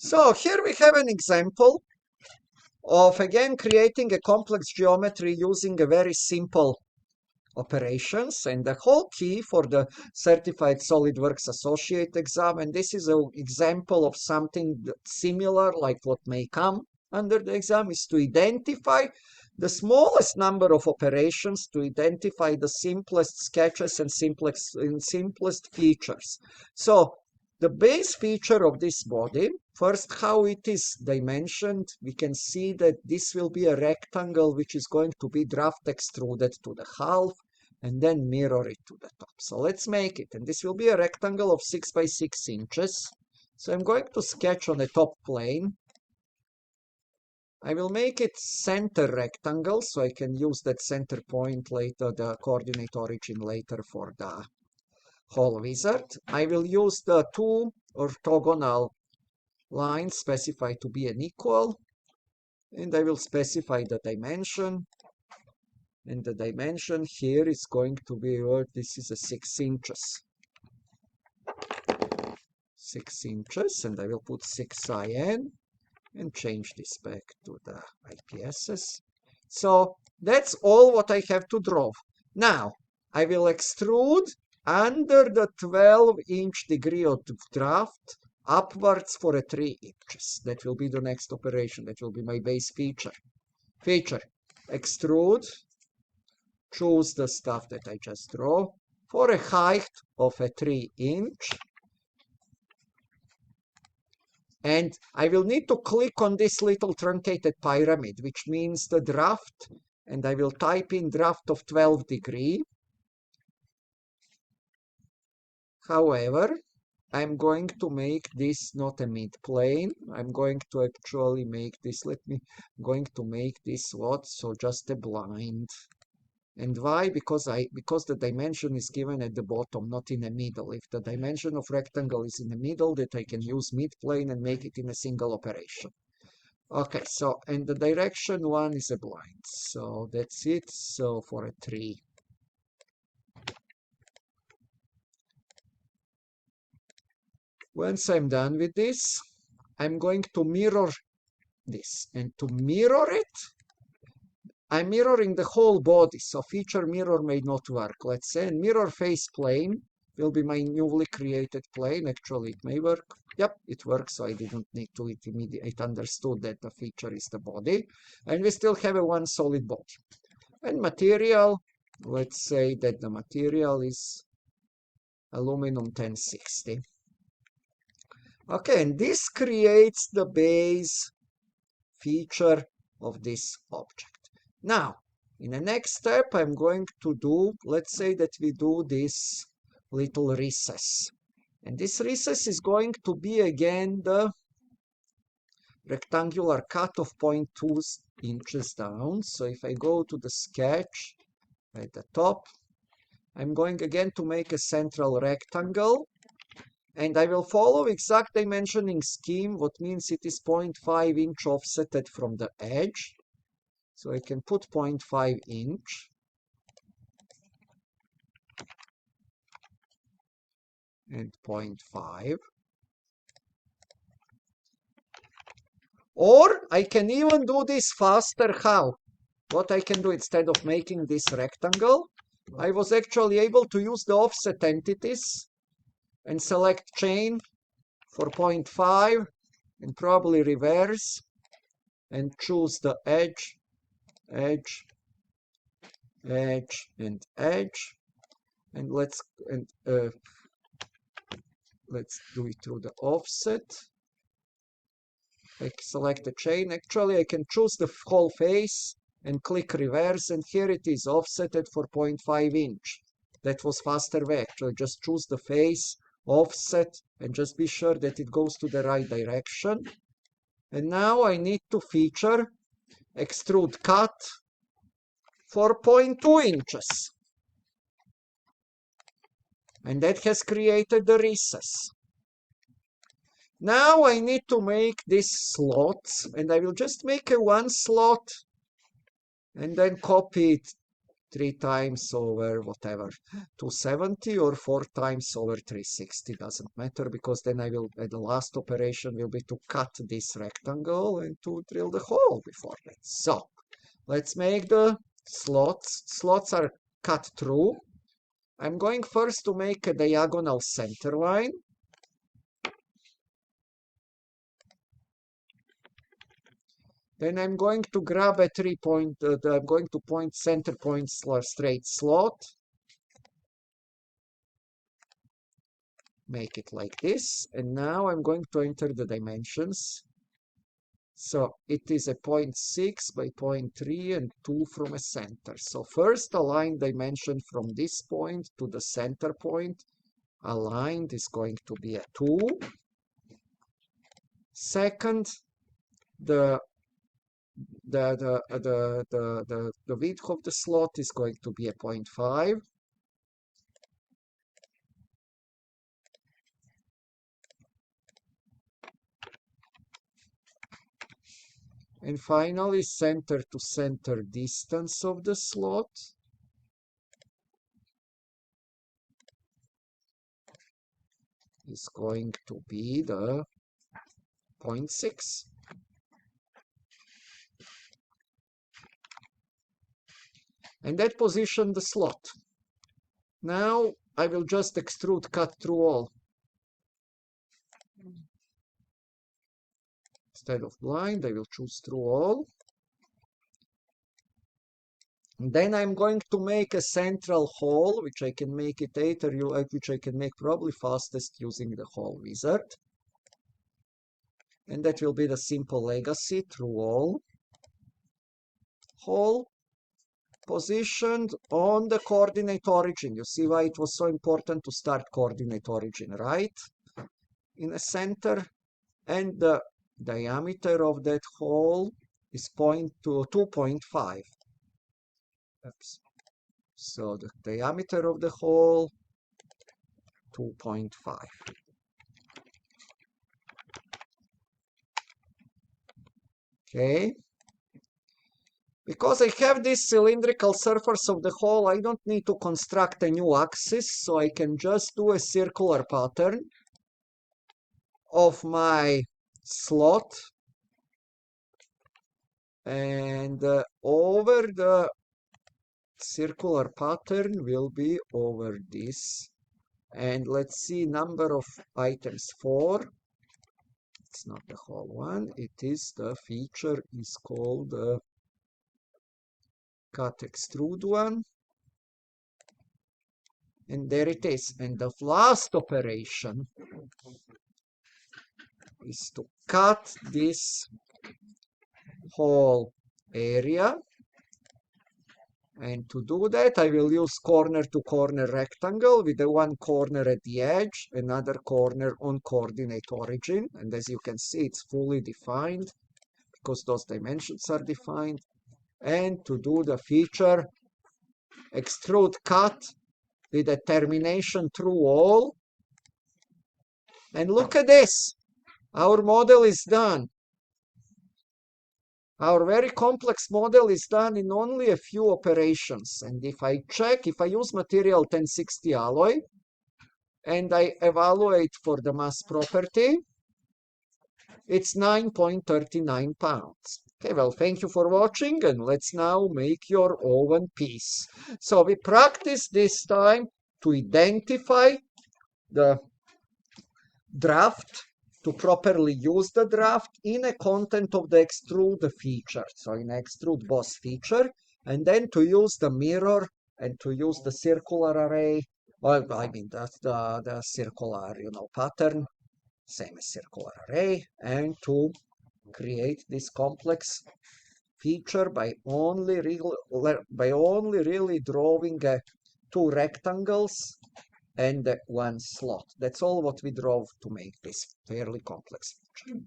So here we have an example of, again, creating a complex geometry using a very simple operations, and the whole key for the certified SolidWorks Associate exam, and this is an example of something similar like what may come under the exam, is to identify the smallest number of operations, to identify the simplest sketches and simplest features. So the base feature of this body, first how it is dimensioned, we can see that this will be a rectangle which is going to be draft extruded to the half and then mirror it to the top. So let's make it, and this will be a rectangle of 6 by 6 inches. So I'm going to sketch on the top plane. I will make it center rectangle, so I can use that center point later, the coordinate origin later for the whole wizard. I will use the two orthogonal lines specified to be an equal, and I will specify the dimension. And the dimension here is going to be, this is a 6 inches. 6 inches, and I will put 6IN and change this back to the IPSs. So that's all what I have to draw. Now, I will extrude under the 12-inch degree of draft upwards for a 3 inches. That will be the next operation. That will be my base feature. Extrude. Choose the stuff that I just draw for a height of a 3 inch. And I will need to click on this little truncated pyramid, which means the draft, and I will type in draft of 12 degree. However, I'm going to make this not a mid-plane. I'm going to actually make this, I'm going to make this what? So just a blind. And why? Because the dimension is given at the bottom, not in the middle. If the dimension of rectangle is in the middle, that I can use mid-plane and make it in a single operation. Okay, so, and the direction one is a blind. So that's it. So for a 3. Once I'm done with this, I'm going to mirror this. And to mirror it, I'm mirroring the whole body, so feature mirror may not work. Let's say, and mirror face plane will be my newly created plane. Actually, it may work. Yep, it works, so I didn't need to it understood that the feature is the body. And we still have a one solid body. And material, let's say that the material is aluminum 1060. Okay, and this creates the base feature of this object. Now, in the next step, I'm going to do, let's say that we do this little recess. And this recess is going to be, again, the rectangular cut of 0.2 inches down. So if I go to the sketch at the top, I'm going again to make a central rectangle. And I will follow exact dimensioning scheme, what means it is 0.5 inch offsetted from the edge. So I can put 0.5 inch. And 0.5. Or I can even do this faster. How? What I can do, instead of making this rectangle, I was actually able to use the offset entities and select chain for 0.5 and probably reverse and choose the edge, edge, edge, and edge. And let's do it through the offset. I select the chain. Actually, I can choose the whole face and click reverse, and here it is offsetted for 0.5 inch. That was faster way. Actually, just choose the face, offset, and just be sure that it goes to the right direction. And now I need to feature extrude cut for 0.2 inches. And that has created the recess. Now I need to make this slot, and I will just make a one slot and then copy it 3 times over whatever, 270 or 4 times over 360, doesn't matter, because then I will, the last operation will be to cut this rectangle and to drill the hole before that. So let's make the slots. Slots are cut through. I'm going first to make a diagonal center line. Then I'm going to grab a 3-point, I'm going to point center point straight slot. Make it like this. And now I'm going to enter the dimensions. So it is a 0.6 by 0.3 and 2 from a center. So first align dimension from this point to the center point. Aligned is going to be a 2. Second, the width of the slot is going to be a 0.5. And finally, center to center distance of the slot is going to be the 0.6. And that position the slot. Now I will just extrude cut through all. Instead of blind, I will choose through all. And then I'm going to make a central hole, which I can make it which I can make probably fastest using the hole wizard. And that will be the simple legacy through all. Hole positioned on the coordinate origin. You see why it was so important to start coordinate origin right in the center. And the diameter of that hole is 2.5. Oops. So the diameter of the hole, 2.5. Okay. Because I have this cylindrical surface of the hole, I don't need to construct a new axis, so I can just do a circular pattern of my slot. And over the circular pattern will be over this. And let's see, number of items 4. It's not the whole one. It is the feature is called the cut extrude one. And there it is. And the last operation is to cut this whole area. And to do that, I will use corner-to-corner rectangle with the one corner at the edge, another corner on coordinate origin. And as you can see, it's fully defined because those dimensions are defined. And to do the feature, extrude cut with a termination through all. And look at this. Our model is done. Our very complex model is done in only a few operations. And if I check, if I use material 1060 alloy, and I evaluate for the mass property, it's 9.39 pounds. Okay, well, thank you for watching, and let's now make your oven piece. So we practice this time to identify the draft, to properly use the draft in a content of the extrude feature, so in extrude boss feature, and then to use the mirror and to use the circular array, well, I mean that's the circular, pattern, same as circular array, and to create this complex feature by only really drawing 2 rectangles and 1 slot. That's all what we drove to make this fairly complex feature.